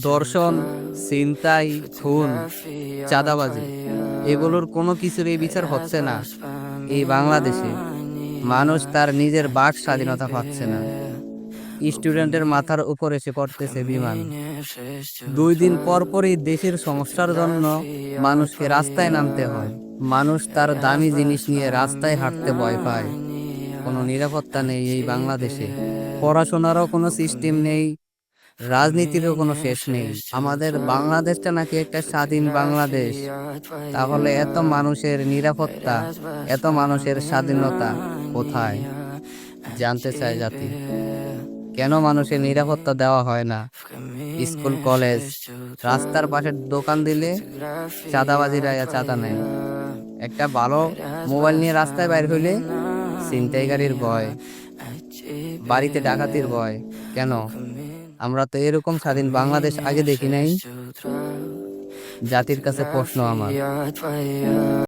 ধর্ষণ, ছিনতাই, খুন, চাঁদাবাজি এগুলোর কোনো কিছুর এই বিচার হচ্ছে না। এই বাংলাদেশে মানুষ তার নিজের বাক স্বাধীনতা পাচ্ছে না। স্টুডেন্টের মাথার উপর এসে পড়তেছে বিমান। 2 দিন পর পরই দেশের সমস্যার জন্য মানুষকে রাস্তায় নামতে হয়। মানুষ তার দামি জিনিস নিয়ে রাস্তায় হাঁটতে ভয় পায়। কোনো নিরাপত্তা নেই এই বাংলাদেশে। পড়াশোনারও কোনো সিস্টেম নেই, রাজনীতিরও কোনো শেষ নেই। আমাদের বাংলাদেশটা নাকি একটা স্বাধীন বাংলাদেশ, তাহলে এত মানুষের নিরাপত্তা, এত মানুষের স্বাধীনতা কোথায়? জানতে চায় জাতি। কেন মানুষের নিরাপত্তা দেওয়া হয় না? স্কুল, কলেজ, রাস্তার পাশের দোকান দিলে চাঁদাবাজিরা চাঁদা নেয়। একটা ভালো মোবাইল নিয়ে রাস্তায় বাইর হইলে ছিনতাইকারীর ভয়, বাড়িতে ডাকাতির ভয়। কেন? আমরা তো এরকম স্বাধীন বাংলাদেশ আগে দেখি নাই। জাতির কাছে প্রশ্ন আমার।